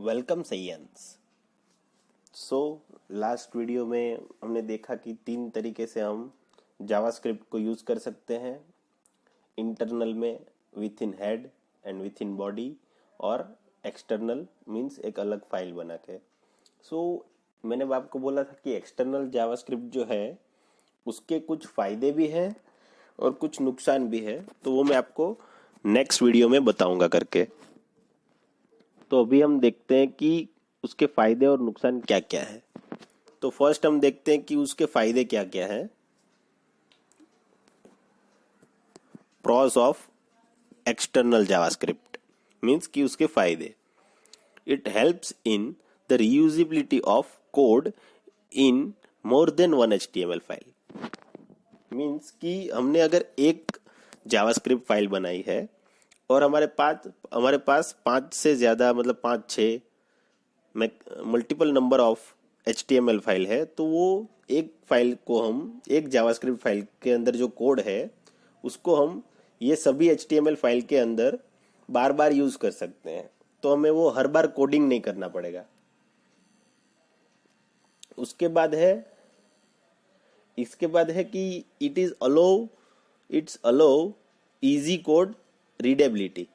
Welcome सैयंस। So last video में हमने देखा कि 3 तरीके से हम जावास्क्रिप्ट को यूज़ कर सकते हैं, इंटरनल में with in head and with in body, और एक्सटर्नल मीन्स एक अलग फाइल बना के। मैंने आपको बोला था कि एक्सटर्नल जावास्क्रिप्ट जो है उसके कुछ फ़ायदे भी हैं और कुछ नुकसान भी है, तो वो मैं आपको नेक्स्ट वीडियो में बताऊंगा करके। तो अभी हम देखते हैं कि उसके फायदे और नुकसान क्या क्या है। तो फर्स्ट हम देखते हैं कि उसके फायदे क्या क्या है। Pros of external JavaScript means कि उसके फायदे, it helps in the reusability of code in more than one HTML file. Means कि हमने अगर एक जावास्क्रिप्ट फाइल बनाई है और हमारे पास 5 से ज्यादा मतलब 5-6 multiple number of HTML file है, तो वो एक फाइल को हम एक जावास्क्रिप्ट फाइल के अंदर जो कोड है उसको हम ये सभी HTML फाइल के अंदर बार बार यूज कर सकते हैं। तो हमें वो हर बार कोडिंग नहीं करना पड़ेगा। इसके बाद है कि it's allow easy code readability.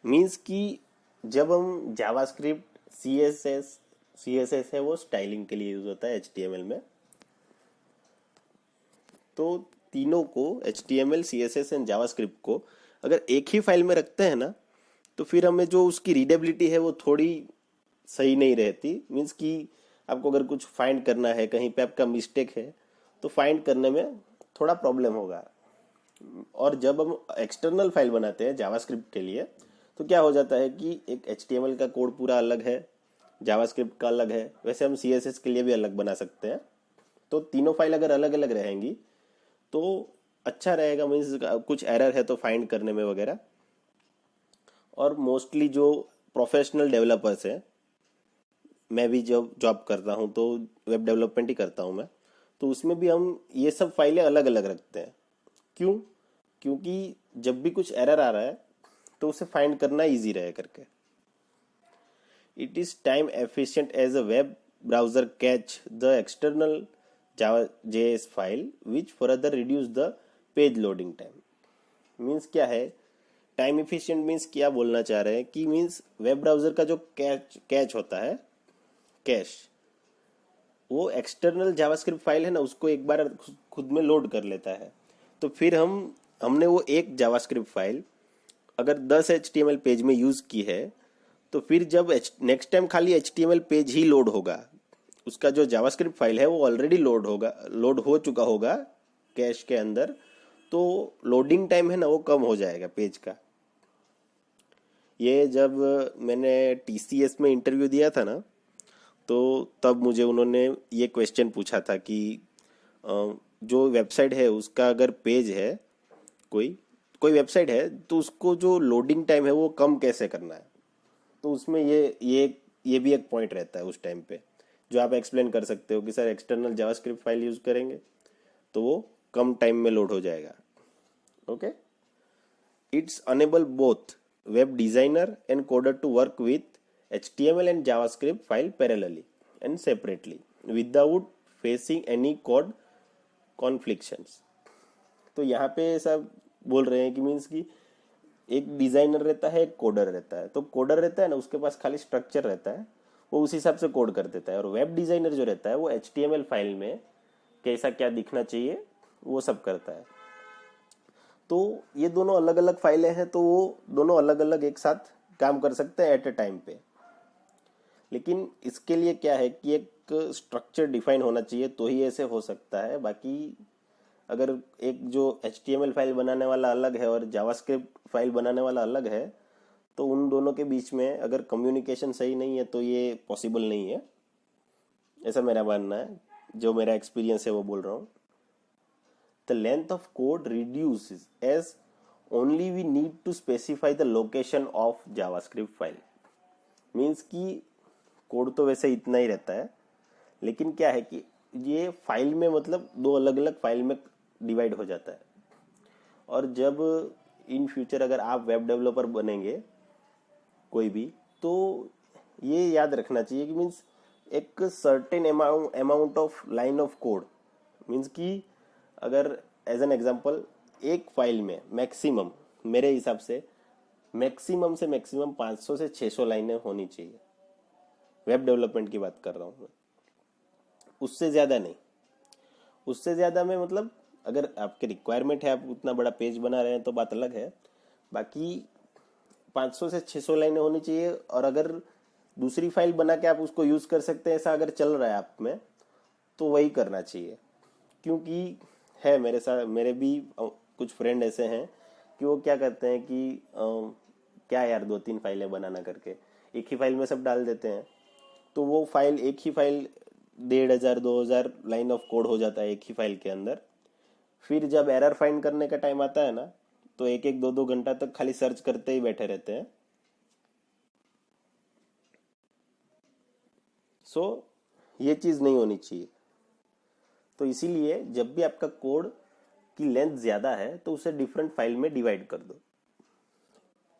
Means कि जब हम जावास्क्रिप्ट CSS है वो स्टाइलिंग के लिए यूज होता है HTML में। तो तीनों को HTML, CSS एंड जावास्क्रिप्ट को अगर एक ही फाइल में रखते हैं ना, तो फिर हमें जो उसकी रीडेबिलिटी है वो थोड़ी सही नहीं रहती। मीन्स कि आपको अगर कुछ फाइंड करना है, कहीं पे आपका मिस्टेक है, तो फाइंड करने में थोड़ा प्रॉब्लम होगा। और जब हम एक्सटर्नल फाइल बनाते हैं जावास्क्रिप्ट के लिए, तो क्या हो जाता है कि एक HTML का कोड पूरा अलग है, जावास्क्रिप्ट का अलग है, वैसे हम CSS के लिए भी अलग बना सकते हैं। तो तीनों फाइल अगर अलग अलग रहेंगी तो अच्छा रहेगा। मीन्स कुछ एरर है तो फाइंड करने में वगैरह। और मोस्टली जो प्रोफेशनल डेवलपर्स हैं, मैं भी जब जॉब करता हूँ तो वेब डेवलपमेंट ही करता हूँ मैं, तो उसमें भी हम ये सब फाइलें अलग अलग रखते हैं। क्यों? क्योंकि जब भी कुछ एरर आ रहा है तो उसे फाइंड करना इजी रहे करके। It is time efficient as a web browser cache the external JS file which further reduce the page loading time. Means क्या है टाइम एफिशिएंट? मीन्स क्या बोलना चाह रहे हैं कि मीन्स वेब ब्राउजर का जो कैच होता है, कैश, वो एक्सटर्नल जावास्क्रिप्ट फाइल है ना, उसको एक बार खुद में लोड कर लेता है। तो फिर हमने वो एक जावास्क्रिप्ट फाइल अगर 10 HTML पेज में यूज की है, तो फिर जब नेक्स्ट टाइम खाली HTML पेज ही लोड होगा, उसका जो जावास्क्रिप्ट फाइल है वो ऑलरेडी लोड हो चुका होगा कैश के अंदर, तो लोडिंग टाइम है ना वो कम हो जाएगा पेज का। ये जब मैंने TCS में इंटरव्यू दिया था ना, तो तब मुझे उन्होंने ये क्वेश्चन पूछा था कि जो वेबसाइट है उसका अगर पेज है, कोई कोई वेबसाइट है, तो उसको जो लोडिंग टाइम है वो कम कैसे करना है। तो उसमें ये भी एक पॉइंट रहता है उस टाइम पे, जो आप एक्सप्लेन कर सकते हो कि sir external JavaScript file use करेंगे तो वो कम टाइम में लोड हो जाएगा। Okay, it's enable both web designer and coder to work with HTML and JavaScript file parallelly and separately without facing any code conflictions. तो यहाँ पे ऐसा बोल रहे हैं कि मीन्स कि एक डिजाइनर रहता है, एक कोडर रहता है। तो कोडर रहता है ना, उसके पास खाली स्ट्रक्चर रहता है, वो उस हिसाब से कोड कर देता है। और वेब डिजाइनर जो रहता है वो HTML फाइल में कैसा क्या दिखना चाहिए वो सब करता है। तो ये दोनों अलग अलग फाइलें हैं, तो वो दोनों अलग अलग एक साथ काम कर सकते हैं एट अ टाइम पे। लेकिन इसके लिए क्या है कि एक स्ट्रक्चर डिफाइन होना चाहिए, तो ही ऐसे हो सकता है। बाकी अगर एक जो HTML फाइल बनाने वाला अलग है और जावास्क्रिप्ट फाइल बनाने वाला अलग है, तो उन दोनों के बीच में अगर कम्युनिकेशन सही नहीं है तो ये पॉसिबल नहीं है, ऐसा मेरा मानना है। जो मेरा एक्सपीरियंस है वो बोल रहा हूँ। The length of code reduces as only we need to specify the location of JavaScript file. Means कि कोड तो वैसे इतना ही रहता है, लेकिन क्या है कि ये फाइल में मतलब दो अलग अलग फाइल में डिवाइड हो जाता है। और जब इन फ्यूचर अगर आप वेब डेवलपर बनेंगे कोई भी, तो ये याद रखना चाहिए कि मीन्स एक certain amount of line of code, means कि अगर एज एन एग्जांपल एक फाइल में मैक्सिमम, मेरे हिसाब से मैक्सिमम 500 से 600 लाइनें होनी चाहिए। वेब डेवलपमेंट की बात कर रहा हूँ मैं, उससे ज़्यादा नहीं। उससे ज़्यादा में मतलब अगर आपके रिक्वायरमेंट है, आप उतना बड़ा पेज बना रहे हैं तो बात अलग है। बाकी 500 से 600 लाइनें होनी चाहिए। और अगर दूसरी फाइल बना के आप उसको यूज़ कर सकते हैं, ऐसा अगर चल रहा है आप में, तो वही करना चाहिए। क्योंकि है मेरे साथ, मेरे भी कुछ फ्रेंड ऐसे हैं कि वो क्या करते हैं कि क्या यार 2-3 फाइलें बनाना करके एक ही फाइल में सब डाल देते हैं। तो वो फाइल, एक ही फाइल 1500-2000 लाइन ऑफ कोड हो जाता है एक ही फाइल के अंदर। फिर जब एरर फाइंड करने का टाइम आता है ना, तो 1-1, 2-2 घंटा तक खाली सर्च करते ही बैठे रहते हैं। सो ये चीज़ नहीं होनी चाहिए। तो इसीलिए जब भी आपका कोड की लेंथ ज़्यादा है तो उसे डिफरेंट फाइल में डिवाइड कर दो।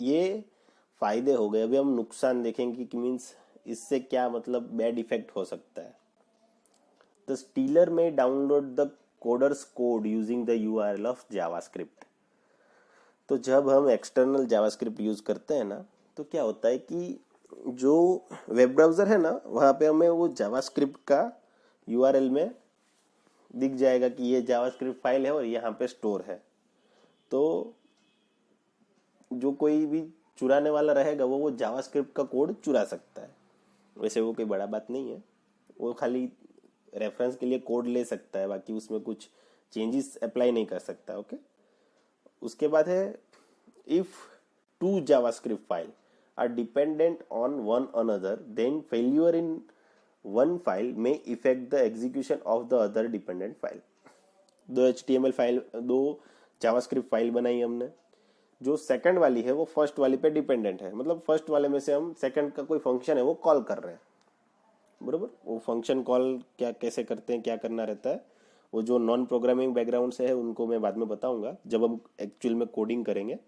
ये फायदे हो गए। अभी हम नुकसान देखेंगे कि मीन्स इससे क्या मतलब बैड इफेक्ट हो सकता है। द स्टीलर में download the coders code using the URL of JavaScript. तो जब हम एक्सटर्नल जावास्क्रिप्ट यूज करते हैं ना, तो क्या होता है कि जो वेब ब्राउजर है ना, वहाँ पे हमें वो जावास्क्रिप्ट का यूआरएल में दिख जाएगा कि ये जावास्क्रिप्ट फाइल है और यहाँ पे स्टोर है। तो जो कोई भी चुराने वाला रहेगा वो जावास्क्रिप्ट का कोड चुरा सकता है। वैसे वो कोई बड़ा बात नहीं है, वो खाली रेफरेंस के लिए कोड ले सकता है, बाकी उसमें कुछ चेंजेस अप्लाई नहीं कर सकता। ओके। उसके बाद है, if two JavaScript file are dependent on one another, then failure in one file may affect the execution of the other dependent file. 2 HTML file, 2 JavaScript file बनाई हमने। जो सेकंड वाली है वो फर्स्ट वाली पे डिपेंडेंट है, मतलब फर्स्ट वाले में से हम सेकंड का कोई फंक्शन है वो कॉल कर रहे हैं, बरोबर। वो फंक्शन कॉल क्या कैसे करते हैं, क्या करना रहता है, वो जो नॉन प्रोग्रामिंग बैकग्राउंड से है उनको मैं बाद में बताऊंगा जब हम एक्चुअल में कोडिंग करेंगे।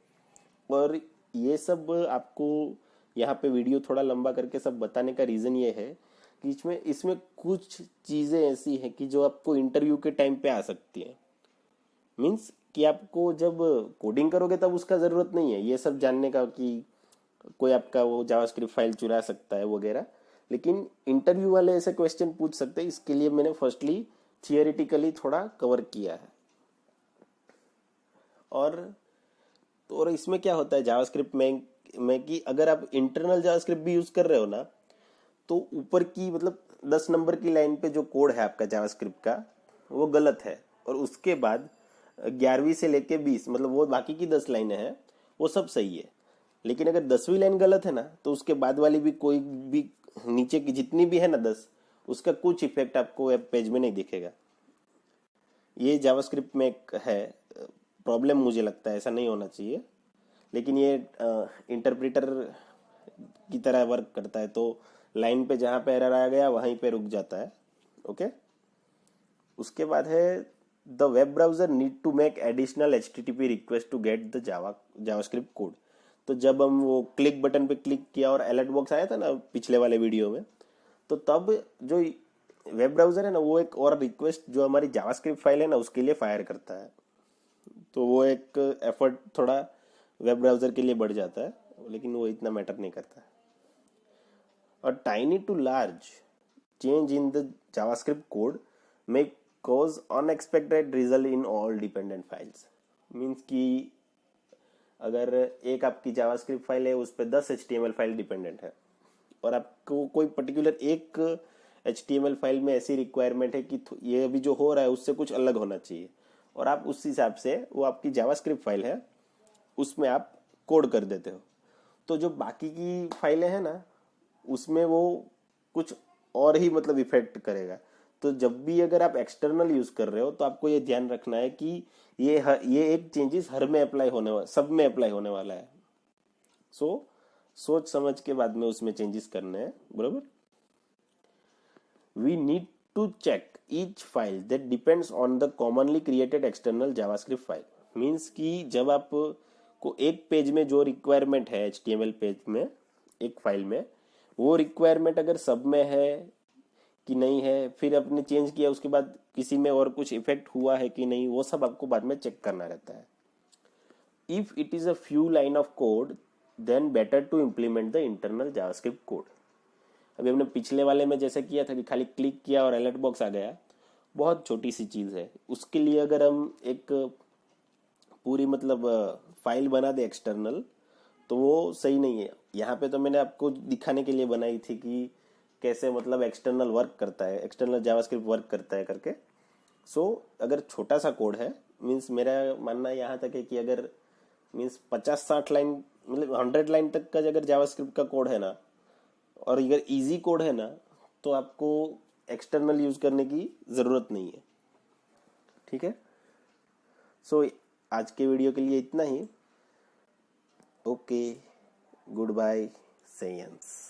और ये सब आपको यहाँ पे वीडियो थोड़ा लंबा करके सब बताने का रीज़न ये है कि इसमें कुछ चीज़ें ऐसी हैं कि जो आपको इंटरव्यू के टाइम पे आ सकती हैं। मीन्स कि आपको जब कोडिंग करोगे तब उसका ज़रूरत नहीं है ये सब जानने का कि कोई आपका वो जावास्क्रिप्ट फाइल चुरा सकता है वगैरह, लेकिन इंटरव्यू वाले ऐसे क्वेश्चन पूछ सकते हैं। इसके लिए मैंने फर्स्टली थियोरेटिकली थोड़ा कवर किया है। और तो इसमें क्या होता है जावास्क्रिप्ट में कि अगर आप इंटरनल जावास्क्रिप्ट भी यूज़ कर रहे हो ना, तो ऊपर की मतलब 10 नंबर की लाइन पे जो कोड है आपका जावास्क्रिप्ट का वो गलत है, और उसके बाद 11वीं से लेके 20 मतलब वो बाकी की 10 लाइनें हैं वो सब सही है। लेकिन अगर 10वीं लाइन गलत है ना, तो उसके बाद वाली भी कोई भी नीचे की जितनी भी है ना 10, उसका कुछ इफेक्ट आपको वेब पेज में नहीं दिखेगा। ये जावास्क्रिप्ट में एक है प्रॉब्लम, मुझे लगता है ऐसा नहीं होना चाहिए, लेकिन ये इंटरप्रेटर की तरह वर्क करता है। तो लाइन पे जहाँ पे एरर आ गया वहीं पे रुक जाता है। ओके। उसके बाद है, the web browser need to make additional HTTP request to get the JavaScript code. तो जब हम वो क्लिक बटन पे क्लिक किया और अलर्ट बॉक्स आया था ना पिछले वाले वीडियो में, तो तब जो वेब ब्राउजर है ना वो एक और रिक्वेस्ट जो हमारी जावास्क्रिप्ट फाइल है ना उसके लिए फायर करता है। तो वो एक एफर्ट थोड़ा वेब ब्राउजर के लिए बढ़ जाता है, लेकिन वो इतना मैटर नहीं करता। A tiny to large change in the JavaScript code may cause unexpected result in all dependent files. Means कि अगर एक आपकी जावास्क्रिप्ट फाइल है उस पर 10 HTML फाइल डिपेंडेंट है, और आपको कोई पर्टिकुलर एक HTML फाइल में ऐसी रिक्वायरमेंट है कि ये अभी जो हो रहा है उससे कुछ अलग होना चाहिए, और आप उस हिसाब से वो आपकी जावास्क्रिप्ट फाइल है उसमें आप कोड कर देते हो। तो जो बाकी की फाइलें हैं ना उसमें वो कुछ और ही मतलब इफेक्ट करेगा। तो जब भी अगर आप एक्सटर्नल यूज कर रहे हो तो आपको ये ध्यान रखना है कि ये एक चेंजेस हर में अप्लाई होने वाला, सब में अप्लाई होने वाला है। सोच समझ के बाद में उसमें चेंजेस करने हैं, बराबर। We need to check each file that depends on the commonly created external JavaScript file. Means कि जब आप को एक पेज में जो रिक्वायरमेंट है HTML पेज में एक फाइल में, वो रिक्वायरमेंट अगर सब में है कि नहीं है, फिर आपने चेंज किया उसके बाद किसी में और कुछ इफेक्ट हुआ है कि नहीं, वो सब आपको बाद में चेक करना रहता है. If it is a few line of code, then better to implement the internal JavaScript code. अभी हमने पिछले वाले में जैसा किया था कि खाली क्लिक किया और अलर्ट बॉक्स आ गया, बहुत छोटी सी चीज है. उसके लिए अगर हम एक पूरी मतलब फाइल बना दे एक्सटर्नल, तो वो सही नहीं है. यहाँ पे तो मैंने आपको दिखाने के लिए बनाई थी कि कैसे मतलब एक्सटर्नल वर्क करता है, एक्सटर्नल जावास्क्रिप्ट वर्क करता है करके. सो अगर छोटा सा कोड है, मीन्स मेरा मानना यहाँ तक है कि अगर मीन्स 50-60 लाइन मतलब 100 लाइन तक का अगर जावास्क्रिप्ट का कोड है ना, और अगर इजी कोड है ना, तो आपको एक्सटर्नल यूज करने की ज़रूरत नहीं है. ठीक है. सो आज के वीडियो के लिए इतना ही. Okay, good bye, सेयंस.